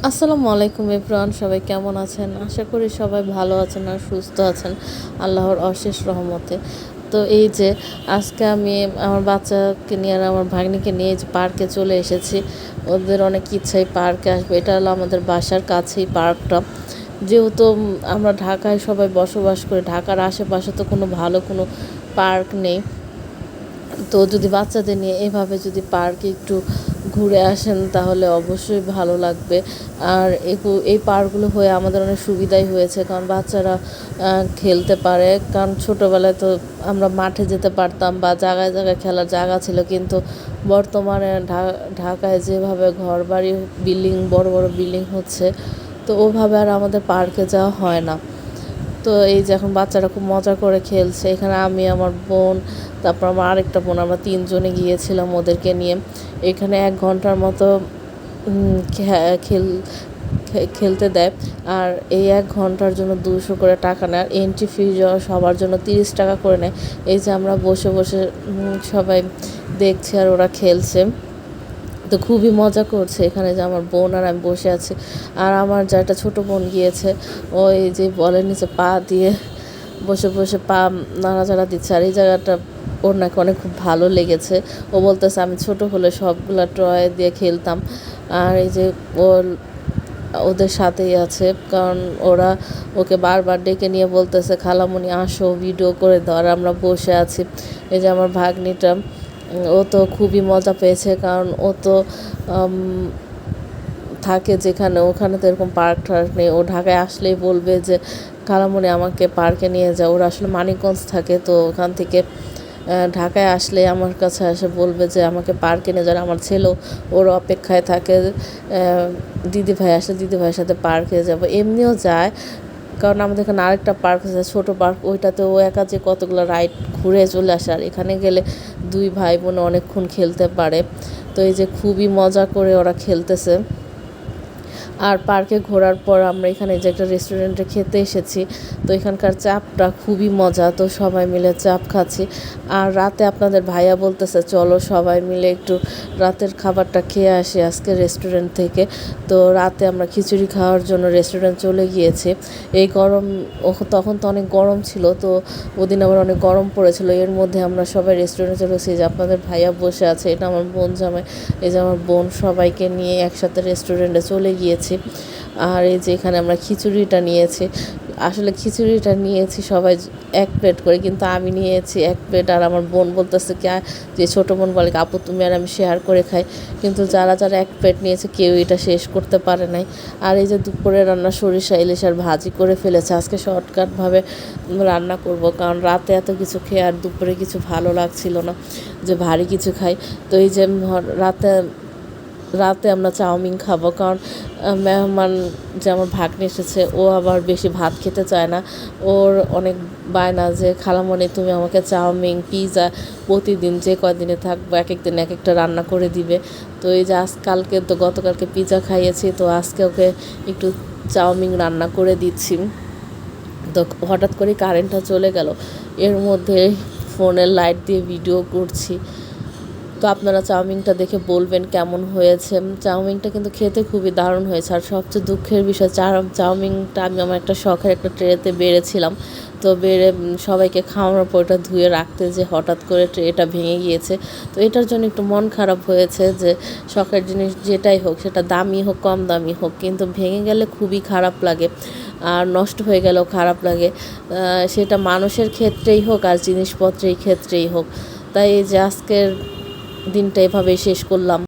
আসসালামু আলাইকুম এভরিওয়ান, সবাই কেমন আছেন? আশা করি সবাই ভালো আছেন আর সুস্থ আছেন আল্লাহর অশেষ রহমতে। তো এই যে আজকে আমি আমার বাচ্চাকে নিয়ে আর আমার ভাগ্নিকে নিয়ে যে পার্কে চলে এসেছি। ওদের অনেক ইচ্ছাই পার্কে আসবে। এটা হলো আমাদের বাসার কাছেই পার্কটা। যেহেতু আমরা ঢাকায় সবাই বসবাস করি, ঢাকার আশেপাশে তো কোনো পার্ক নেই। তো যদি বাচ্চাদের নিয়ে এভাবে যদি পার্কে একটু ঘুরে আসেন তাহলে অবশ্যই ভালো লাগবে। আর এই পার্কগুলো হয়ে আমাদের অনেক সুবিধাই হয়েছে, কারণ বাচ্চারা খেলতে পারে। কারণ ছোটোবেলায় তো আমরা মাঠে যেতে পারতাম বা জায়গায় জায়গায় খেলার জায়গা ছিল, কিন্তু বর্তমানে ঢাকায় যেভাবে ঘরবাড়ি বড় বড় বিল্ডিং হচ্ছে, তো ওভাবে আর আমাদের পার্কে যাওয়া হয় না। তো এই যে এখন বাচ্চারা খুব মজা করে খেলছে এখানে। আমি, আমার বোন, তারপর আমার আরেকটা বোন, আমরা তিনজনে গিয়েছিলাম ওদেরকে নিয়ে। এখানে 1 ঘন্টার মতো খেল খেলতে দেয়। আর এই 1 ঘন্টার জন্য 200 করে টাকা নেয়। আর এন্ট্রি ফি সবার জন্য 30 টাকা করে নেয়। এই যে আমরা বসে বসে সবাই দেখছি আর ওরা খেলছে। তো খুবই মজা করছে এখানে। যে আমার বোন আর আমি বসে আছি, আর আমার যে একটা ছোটো বোন গিয়েছে, ও এই যে বলের নিচে পা দিয়ে বসে বসে পা নাড়াচাড়া দিচ্ছে। আর এই জায়গাটা ওর নাকি অনেক খুব ভালো লেগেছে। ও বলতেছে আমি ছোট হলে সবগুলা টয় দিয়ে খেলতাম। আর এই যে ওদের সাথেই আছে, কারণ ওরা ওকে বারবার ডেকে নিয়ে বলতেছে খালামণি আসো, ভিডিও করে দাও। আর আমরা বসে আছি। এই যে আমার ভাগ্নিটা, ও তো খুবই মজা পেয়েছে, কারণ ও তো থাকে যেখানে, ওখানে তো এরকম পার্ক টার্ক নেই। ও ঢাকায় আসলেই বলবে যে খালামণি আমাকে পার্কে নিয়ে যাও। ওরা আসলে মানিকগঞ্জ থাকে, তো ওখান থেকে ঢাকায় আসলে আমার কাছে এসে বলবে যে আমাকে পার্কে নিয়ে যান। আমার ছেলেও ওর অপেক্ষায় থাকে, দিদিভাই আসলে দিদিভাইয়ের সাথে পার্কে যাব। এমনিও যায়, কারণ আমাদের এখানে আরেকটা পার্ক আছে, ছোটো পার্ক। ওইটাতে ও একা যে কতগুলো রাইড ঘুরে চলে আসে। আর এখানে গেলে 2 ভাই বোনে অনেকক্ষণ খেলতে পারে। তো এই যে খুবই মজা করে ওরা খেলতেছে। আর পার্কে ঘোরার পর আমরা এখানে যে একটা রেস্টুরেন্টে খেতে এসেছি। তো এখানকার চাপটা খুবই মজা, তো সবাই মিলে চাপ খাচ্ছি। আর রাতে আপনাদের ভাইয়া বলতেছে চলো সবাই মিলে একটু রাতের খাবারটা খেয়ে আসি আজকে রেস্টুরেন্ট থেকে। তো রাতে আমরা খিচুড়ি খাওয়ার জন্য রেস্টুরেন্ট চলে গিয়েছি। এই গরম, তখন তো অনেক গরম ছিল, তো ওদিন আবার অনেক গরম পড়েছিল। এর মধ্যে আমরা সবাই রেস্টুরেন্টে চলে এসেছি। যে আপনাদের ভাইয়া বসে আছে, এটা আমার বোন জামাই। এই যে আমার বোন, সবাইকে নিয়ে একসাথে রেস্টুরেন্টে চলে গিয়েছি। আর এই যে এখানে আমরা খিচুড়িটা নিয়েছি। আসলে খিচুড়িটা নিয়েছি সবাই 1 প্লেট করে, কিন্তু আমি নিয়েছি 1 প্লেট। আর আমার বোন বলতেছে কি, যে ছোটো বোন বলে আপু তুমি আর আমি শেয়ার করে খাই। কিন্তু যারা যারা 1 প্লেট নিয়েছে কেউ এটা শেষ করতে পারে নাই। আর এই যে দুপুরে রান্না সরিষা ইলিশ আর ভাজি করে ফেলেছে। আজকে শর্টকাটভাবে রান্না করব, কারণ রাতে এত কিছু খেয়ে আর দুপুরে কিছু ভালো লাগছিল না যে ভারী কিছু খাই। তো এই যে রাতে রাতে আমরা চাউমিন খাবো, কারণ মেহমান যে আমার ভাগ্নে এসেছে, ও আবার বেশি ভাত খেতে চায় না। ওর অনেক বায়না যে খালামণি তুমি আমাকে চাউমিন, পিৎজা প্রতিদিন যে কয়দিনে থাকবো এক একদিন এক একটা রান্না করে দিবে। তো এই যে গতকালকে পিৎজা খাইয়েছি, তো আজকে ওকে একটু চাউমিন রান্না করে দিচ্ছি। তো হঠাৎ করে কারেন্টটা চলে গেল, এর মধ্যে ফোনের লাইট দিয়ে ভিডিও করছি। তো আপনারা চাউমিনটা দেখে বলবেন কেমন হয়েছে। চাউমিনটা কিন্তু খেতে খুবই দারুণ হয়েছে। আর সবচেয়ে দুঃখের বিষয়, চাউমিনটা আমি আমার একটা শখের একটা ট্রেতে বেড়েছিলাম। তো বেড়ে সবাইকে খাওয়ানোর পর ওটা ধুয়ে রাখতে যে হঠাৎ করে ট্রেটা ভেঙে গিয়েছে। তো এটার জন্য একটু মন খারাপ হয়েছে, যে শখের জিনিস যেটাই হোক, সেটা দামি হোক কম দামি হোক, কিন্তু ভেঙে গেলে খুবই খারাপ লাগে। আর নষ্ট হয়ে গেলেও খারাপ লাগে, সেটা মানুষের ক্ষেত্রেই হোক আর জিনিসপত্রের ক্ষেত্রেই হোক। তাই এই যে আজকের দিনটা এভাবেই শেষ করলাম।